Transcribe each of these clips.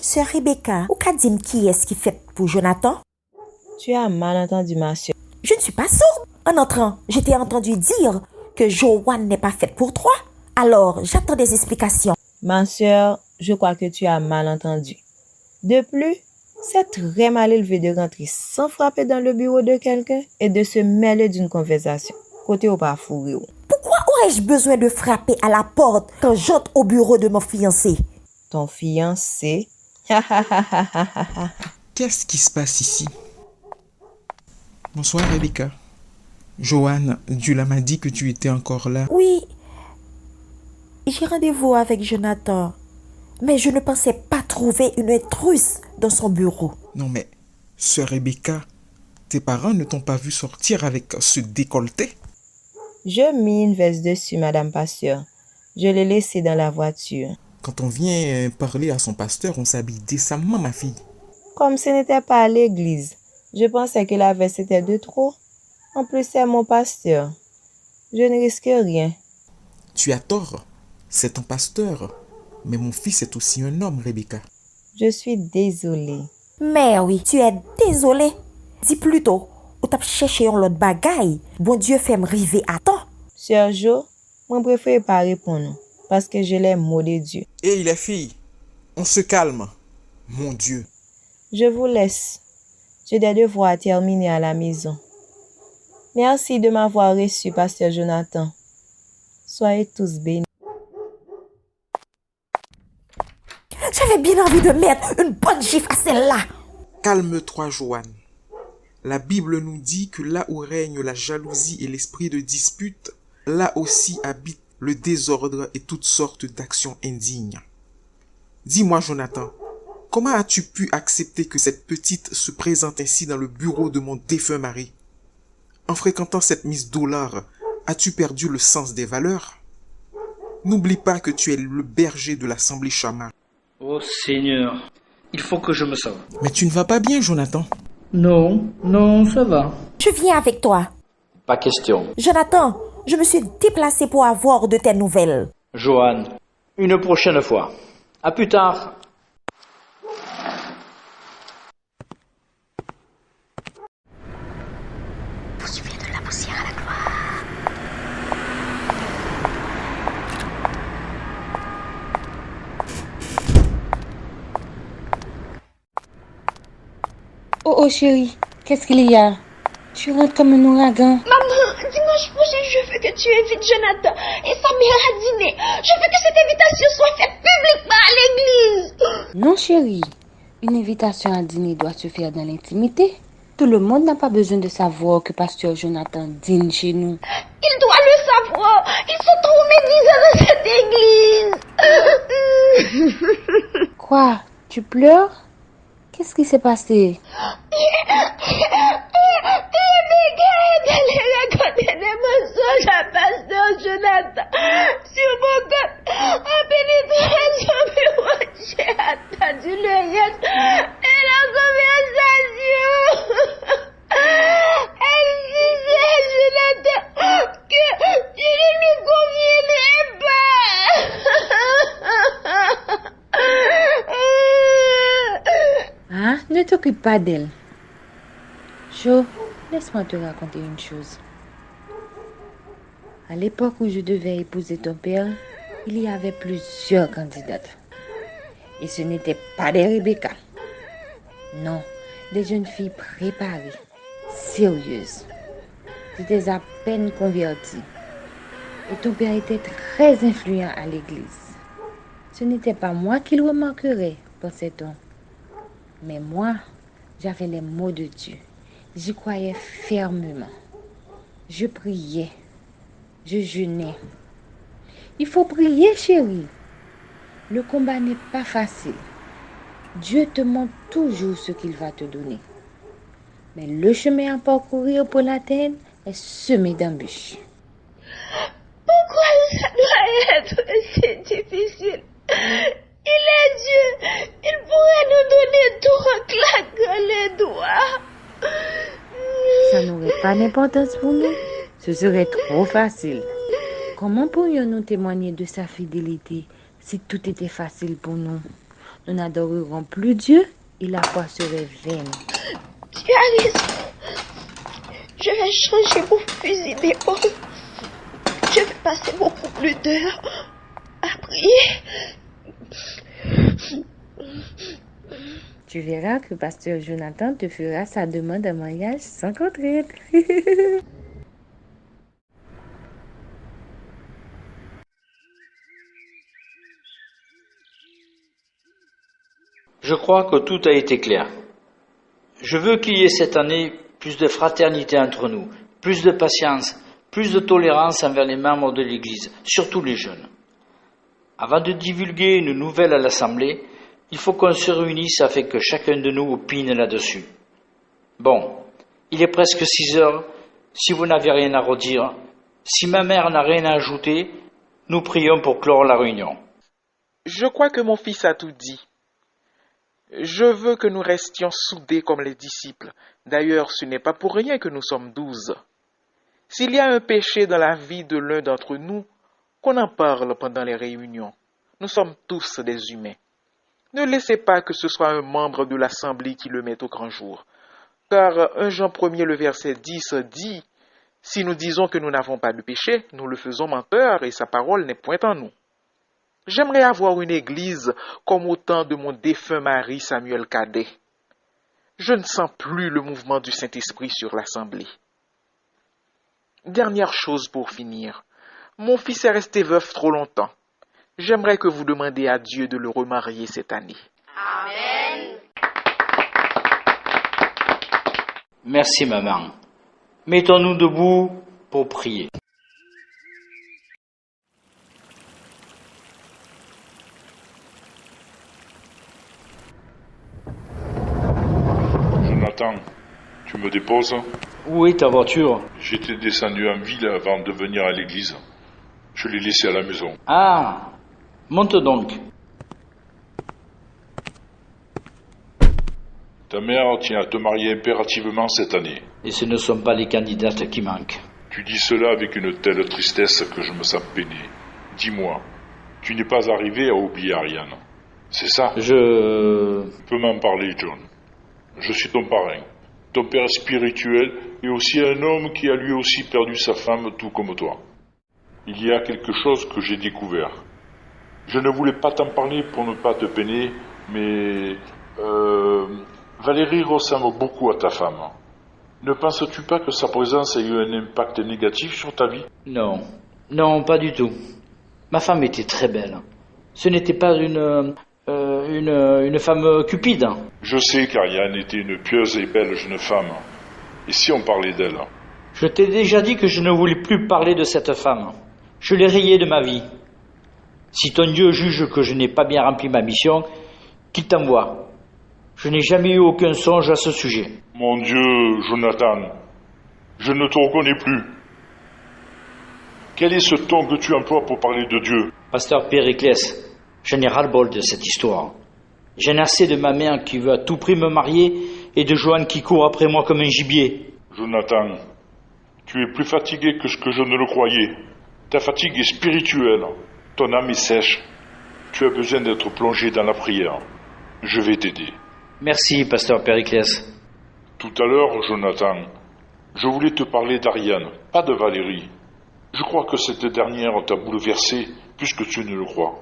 sœur Rebecca, ou qu'a dit qui est-ce qui fait pour Jonathan? Tu as mal entendu, ma sœur. Je ne suis pas sourde. En entrant, je t'ai entendu dire que Joanne n'est pas faite pour toi. Alors, j'attends des explications. Ma sœur, je crois que tu as mal entendu. De plus, c'est très mal élevé de rentrer sans frapper dans le bureau de quelqu'un et de se mêler d'une conversation. Côté au pas fourré. Pourquoi aurais-je besoin de frapper à la porte quand j'entre au bureau de mon fiancé? Ton fiancé? Qu'est-ce qui se passe ici? Bonsoir Rebecca. Joanne, Dula m'a dit que tu étais encore là. Oui, j'ai rendez-vous avec Jonathan, mais je ne pensais pas trouver une intruse dans son bureau. Non mais, sœur Rebecca, tes parents ne t'ont pas vu sortir avec ce décolleté? Je mis une veste dessus, Madame Pasteur. Je l'ai laissé dans la voiture. Quand on vient parler à son pasteur, on s'habille décemment, ma fille. Comme ce n'était pas à l'église, je pensais que la veste était de trop. En plus, c'est mon pasteur. Je ne risque rien. Tu as tort, c'est ton pasteur. Mais mon fils est aussi un homme, Rebecca. Je suis désolée. Mais oui, tu es désolé. Dis plutôt, ou t'as cherché un l'autre bagaille. Bon Dieu fait me river à temps. Sœur Jo, moi préfère pas répondre parce que je les mots de Dieu. Hé, les filles, on se calme. Mon Dieu. Je vous laisse. J'ai des devoirs à terminer à la maison. Merci de m'avoir reçu, pasteur Jonathan. Soyez tous bénis. J'avais bien envie de mettre une bonne gifle à celle-là. Calme-toi, Joanne. La Bible nous dit que là où règne la jalousie et l'esprit de dispute, là aussi habite le désordre et toutes sortes d'actions indignes. Dis-moi, Jonathan, comment as-tu pu accepter que cette petite se présente ainsi dans le bureau de mon défunt mari? En fréquentant cette Miss Dollar, as-tu perdu le sens des valeurs? N'oublie pas que tu es le berger de l'Assemblée Chamar. Oh Seigneur, il faut que je me sauve. Mais tu ne vas pas bien, Jonathan. Non, ça va. Je viens avec toi. Pas question. Jonathan, je me suis déplacée pour avoir de tes nouvelles. Joanne, une prochaine fois. À plus tard. Poursuivez de la poussière à la gloire. Oh chérie, qu'est-ce qu'il y a? Tu rentres comme un ouragan. Maman, dimanche prochain, je veux que tu invites Jonathan et sa mère à dîner. Je veux que cette invitation soit faite publiquement à l'église. Non chérie, une invitation à dîner doit se faire dans l'intimité. Tout le monde n'a pas besoin de savoir que pasteur Jonathan dîne chez nous. Il doit le savoir. Ils sont trop médisants dans cette église. Quoi? Tu pleures? Qu'est-ce qui s'est passé? Rebecca est allée raconter des mensonges à pasteur Jonathan sur mon compte. En pénétration bureau, j'ai attendu le reste et la conversation. Elle disait à Jonathan que je ne lui conviendrais pas. Hein? Ne t'occupe pas d'elle. Jo, laisse-moi te raconter une chose. À l'époque où je devais épouser ton père, il y avait plusieurs candidates. Et ce n'étaient pas des Rebecca. Non, des jeunes filles préparées, sérieuses. J'étais à peine convertie. Et ton père était très influent à l'église. Ce n'était pas moi qu'il remarquerait, pensait-on. Mais moi, j'avais les mots de Dieu. J'y croyais fermement. Je priais. Je jeûnais. Il faut prier, chérie. Le combat n'est pas facile. Dieu te montre toujours ce qu'il va te donner. Mais le chemin à parcourir pour l'atteindre est semé d'embûches. Pourquoi ça doit être si difficile? Il est Dieu. Il pourrait nous donner tout en claquant les doigts. Ça n'aurait pas d'importance pour nous. Ce serait trop facile. Comment pourrions-nous témoigner de sa fidélité si tout était facile pour nous? nous n'adorerons plus Dieu et la foi serait vaine. Tu as raison. Je vais changer mon fusil d'épaule. Je vais passer beaucoup plus d'heures à prier. Tu verras que pasteur Jonathan te fera sa demande en mariage sans contrainte. Je crois que tout a été clair. Je veux qu'il y ait cette année plus de fraternité entre nous, plus de patience, plus de tolérance envers les membres de l'Église, surtout les jeunes. Avant de divulguer une nouvelle à l'Assemblée, il faut qu'on se réunisse afin que chacun de nous opine là-dessus. Bon, il est presque 6 heures. Si vous n'avez rien à redire, si ma mère n'a rien à ajouter, nous prions pour clore la réunion. Je crois que mon fils a tout dit. Je veux que nous restions soudés comme les disciples. D'ailleurs, ce n'est pas pour rien que nous sommes 12. S'il y a un péché dans la vie de l'un d'entre nous, qu'on en parle pendant les réunions. Nous sommes tous des humains. Ne laissez pas que ce soit un membre de l'Assemblée qui le mette au grand jour. Car 1 Jean 1er, le verset 10 dit « Si nous disons que nous n'avons pas de péché, nous le faisons menteur et sa parole n'est point en nous. » J'aimerais avoir une église comme au temps de mon défunt mari Samuel Cadet. Je ne sens plus le mouvement du Saint-Esprit sur l'Assemblée. Dernière chose pour finir. Mon fils est resté veuf trop longtemps. J'aimerais que vous demandiez à Dieu de le remarier cette année. Amen. Merci maman. Mettons-nous debout pour prier. Jonathan, tu me déposes? Où est ta voiture? J'étais descendu en ville avant de venir à l'église. Je l'ai laissée à la maison. Ah, monte donc. Ta mère tient à te marier impérativement cette année. Et ce ne sont pas les candidates qui manquent. Tu dis cela avec une telle tristesse que je me sens peiné. Dis-moi, tu n'es pas arrivé à oublier Ariane. C'est ça? Tu peux m'en parler, John. Je suis ton parrain, ton père spirituel et aussi un homme qui a lui aussi perdu sa femme tout comme toi. Il y a quelque chose que j'ai découvert. Je ne voulais pas t'en parler pour ne pas te peiner, mais Valérie ressemble beaucoup à ta femme. Ne penses-tu pas que sa présence a eu un impact négatif sur ta vie? Non, non, pas du tout. Ma femme était très belle. Ce n'était pas une femme cupide. Je sais qu'Ariane était une pieuse et belle jeune femme. Et si on parlait d'elle? Je t'ai déjà dit que je ne voulais plus parler de cette femme. Je l'ai rayée de ma vie. Si ton Dieu juge que je n'ai pas bien rempli ma mission, qu'il t'envoie. Je n'ai jamais eu aucun songe à ce sujet. Mon Dieu, Jonathan, je ne te reconnais plus. Quel est ce ton que tu emploies pour parler de Dieu? Pasteur Périclès, j'en ai ras-le-bol de cette histoire. J'en ai assez de ma mère qui veut à tout prix me marier et de Joanne qui court après moi comme un gibier. Jonathan, tu es plus fatigué que ce que je ne le croyais. Ta fatigue est spirituelle. Ton âme est sèche. Tu as besoin d'être plongé dans la prière. Je vais t'aider. Merci, pasteur Périclès. Tout à l'heure, Jonathan, je voulais te parler d'Ariane, pas de Valérie. Je crois que cette dernière t'a bouleversé plus que tu ne le crois.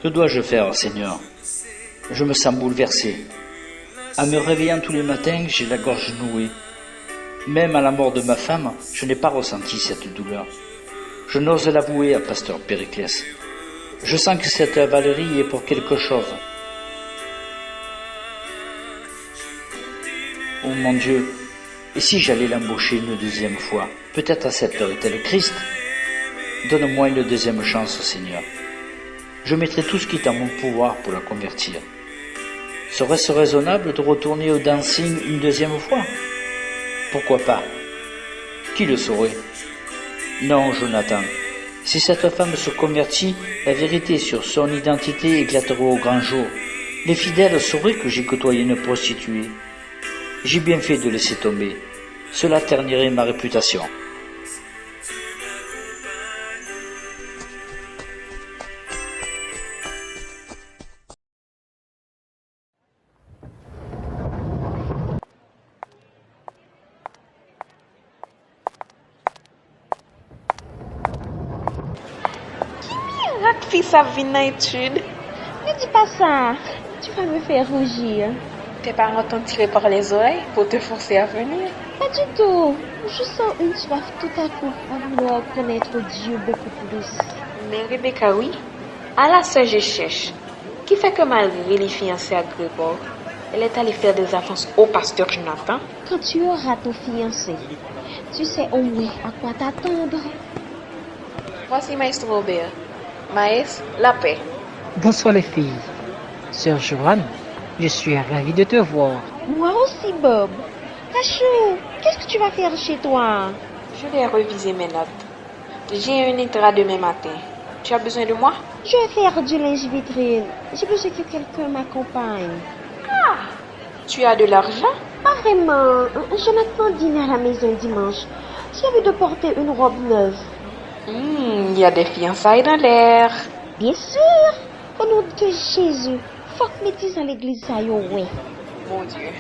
Que dois-je faire, Seigneur? Je me sens bouleversé. En me réveillant tous les matins, j'ai la gorge nouée. Même à la mort de ma femme, je n'ai pas ressenti cette douleur. Je n'ose l'avouer à pasteur Périclès. Je sens que cette Valérie est pour quelque chose. Oh mon Dieu, et si j'allais l'embaucher une deuxième fois? Peut-être accepterait-elle le Christ. Donne-moi une deuxième chance, Seigneur. Je mettrai tout ce qui est en mon pouvoir pour la convertir. Serait-ce raisonnable de retourner au dancing une deuxième fois? Pourquoi pas? Qui le saurait? Non, Jonathan. Si cette femme se convertit, la vérité sur son identité éclatera au grand jour. Les fidèles sauraient que j'ai côtoyé une prostituée. J'ai bien fait de laisser tomber. Cela ternirait ma réputation. La fille, ça vient dans l'étude. Ne dis pas ça. Tu vas me faire rougir. Tes parents t'ont tiré par les oreilles pour te forcer à venir? Pas du tout. Je sens une soif tout à coup à vouloir connaître Dieu beaucoup plus. Mais Rebecca, oui. À la sœur, je cherche. Qui fait que malgré les fiancés à Grégoire, elle est allée faire des avances au pasteur Jonathan? Quand tu auras ton fiancé, tu sais au moins à quoi t'attendre. Voici Maître Robert. Maïs, la paix. Bonsoir les filles. Sœur Joanne, je suis ravie de te voir. Moi aussi, Bob. Cachou, qu'est-ce que tu vas faire chez toi? Je vais réviser mes notes. J'ai un extra demain matin. Tu as besoin de moi? Je vais faire du linge vitrine. J'ai besoin que quelqu'un m'accompagne. Ah, tu as de l'argent? Pas vraiment. Jonathan dîne à la maison dimanche. J'ai envie de porter une robe neuve. Il y a des fiançailles dans l'air. Bien sûr. Au nom de Jésus, faut que métis à l'église ça yo, ouais. Mon Dieu,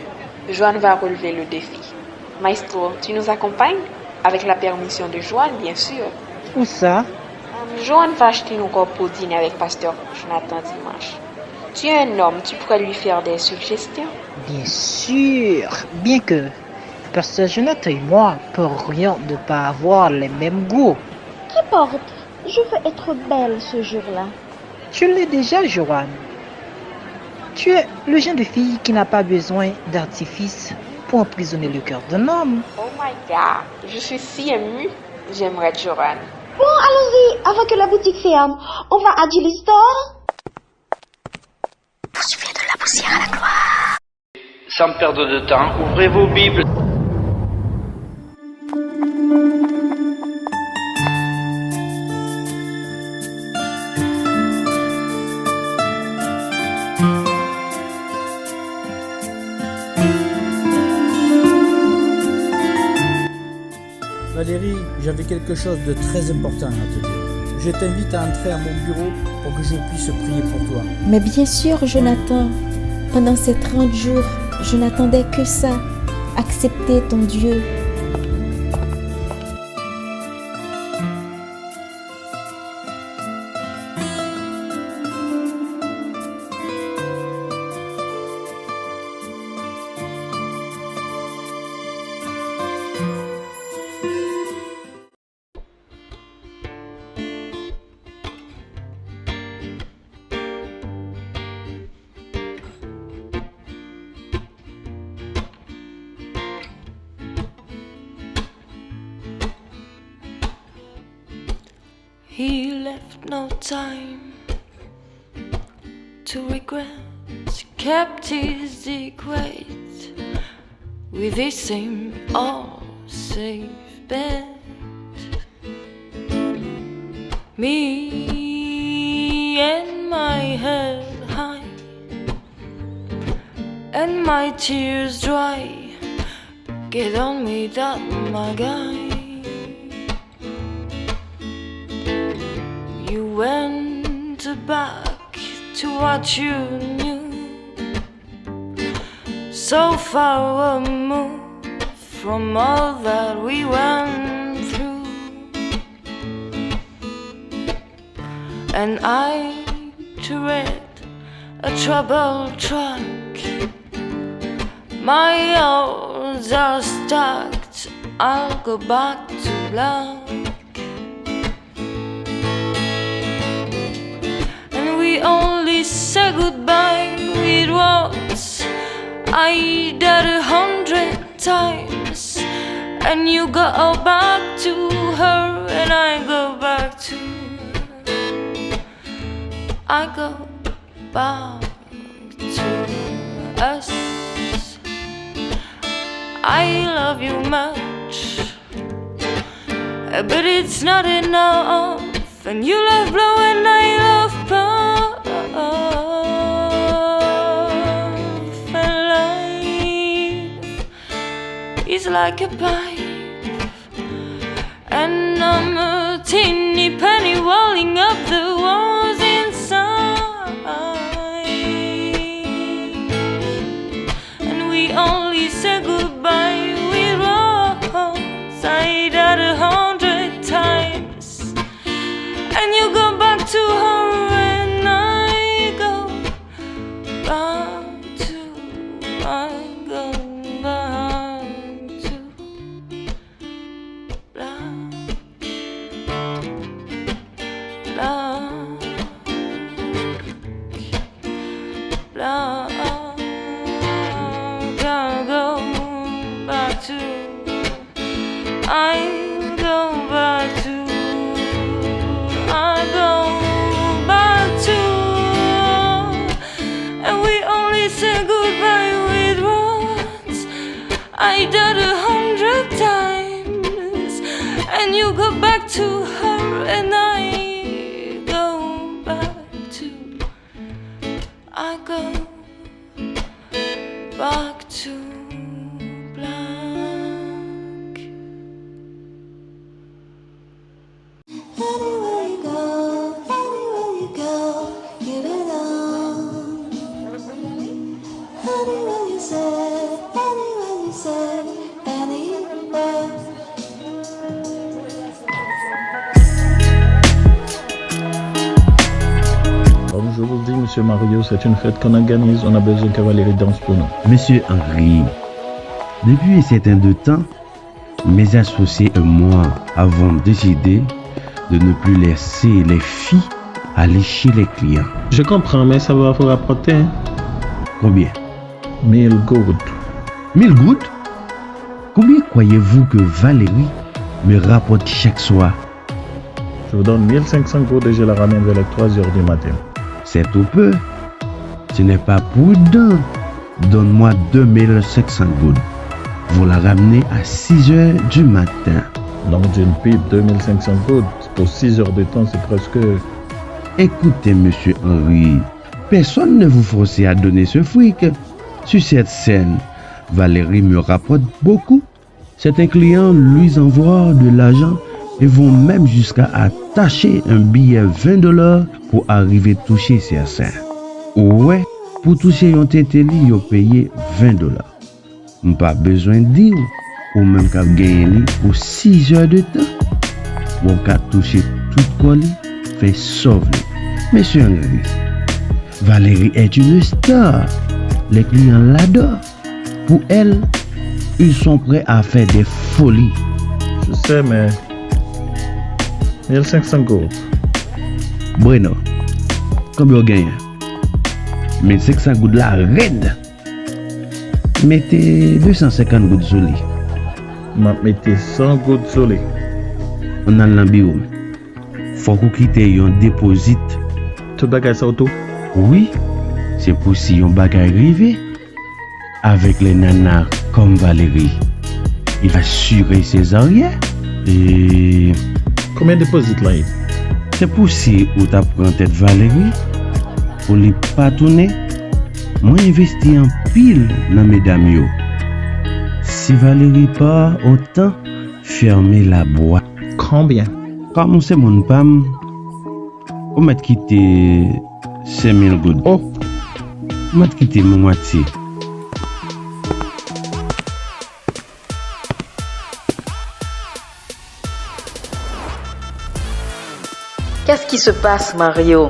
Joanne va relever le défi. Maestro, tu nous accompagnes? Avec la permission de Joanne, bien sûr. Où ça? Joanne va acheter une robe pour dîner avec pasteur Jonathan dimanche. Tu es un homme, tu pourrais lui faire des suggestions? Bien sûr. Bien que pasteur Jonathan et moi pourrions ne pas avoir les mêmes goûts. Qu'importe, je veux être belle ce jour-là. Tu l'es déjà, Joanne. Tu es le genre de fille qui n'a pas besoin d'artifice pour emprisonner le cœur d'un homme. Oh my God, je suis si émue. J'aimerais Joanne. Bon, allons-y, avant que la boutique ferme. On va à Julie Store. Vous suivez de la poussière à la gloire. Sans perdre de temps, ouvrez vos Bibles. Valérie, j'avais quelque chose de très important à te dire. Je t'invite à entrer à mon bureau pour que je puisse prier pour toi. Mais bien sûr, Jonathan, pendant ces 30 jours, je n'attendais que ça. Accepter ton Dieu. He left no time to regret. He kept his secret with his same all safe bet. Me and my head high and my tears dry. Get on me, that my guy. You went back to what you knew, so far removed from all that we went through. And I tread a troubled truck. My odds are stacked, I'll go back to black. And we only say goodbye with words I did 100 times. And you go back to her, and I go back to I go back to us. I love you much, but it's not enough. And you love blue and I love puff. And life is like a pipe, and I'm a teeny penny rolling up the walls inside. And we only say goodbye with words I did 100 times. And you go back to her, and I go back to, I go back to black, black, black. I go back to, I go back to, I go back to, and we only say goodbye with words I did 100 times. And you go back to her, and I go back to, I go back to black. Anywhere you go, you belong. Anywhere you say, anywhere. Comme je vous le dis, Monsieur Mario, c'est une fête qu'on organise, on a besoin que Valérie danse pour nous. Monsieur Henri, depuis un certain de temps, mes associés et moi avons décidé de ne plus laisser les filles aller chez les clients. Je comprends, mais ça va vous rapporter. Hein? Combien? 1000 gouttes. 1000 gouttes? Combien croyez-vous que Valérie me rapporte chaque soir? Je vous donne 1500 gouttes et je la ramène vers les 3 heures du matin. C'est tout peu. Ce n'est pas prudent. Donne-moi 2500 gouttes. Vous la ramenez à 6 heures du matin. Donc d'une pipe, 2500 gouttes pour 6 heures de temps, c'est presque... Écoutez, Monsieur Henri, personne ne vous force à donner ce fric. Sur cette scène, Valérie me rapporte beaucoup. Certains clients lui envoient de l'argent et vont même jusqu'à attacher un billet $20 pour arriver à toucher certains. Ouais, pour toucher un tételi, ils ont payé $20. Pas besoin de dire, ou même qu'à gagner pour 6 heures de temps. Ou qu'à toucher tout colis, fait sauver. Monsieur Henri, Valérie est une star. Les clients l'adorent. Pour elle, ils sont prêts à faire des folies. Je sais, mais 1500 gouttes. Bruno, combien vous gagnez? 1500 gouttes là, raide. Mettez 250 gouttes sur lui. Mettez 100 gouttes sur lui. On a le bureau. Faut que vous quittez un déposit. Tout bagage ça autour? Oui, c'est pour si un bagage arrivé. Avec les nanas comme Valérie, il va assurer ses arrières. Et... Combien de déposit là? C'est pour si vous t'apprends tête Valérie, pour les pas tourner. Moi investi en pile dans mesdames yo. Si Valérie part autant, fermez la boîte. Combien? Comme c'est mon pam, on m'a quitté 5000 gouttes. Oh! On m'a quitté mon moitié. Qu'est-ce qui se passe, Mario?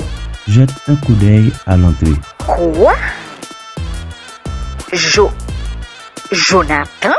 Jette un coup d'œil à l'entrée. Quoi? Jonathan?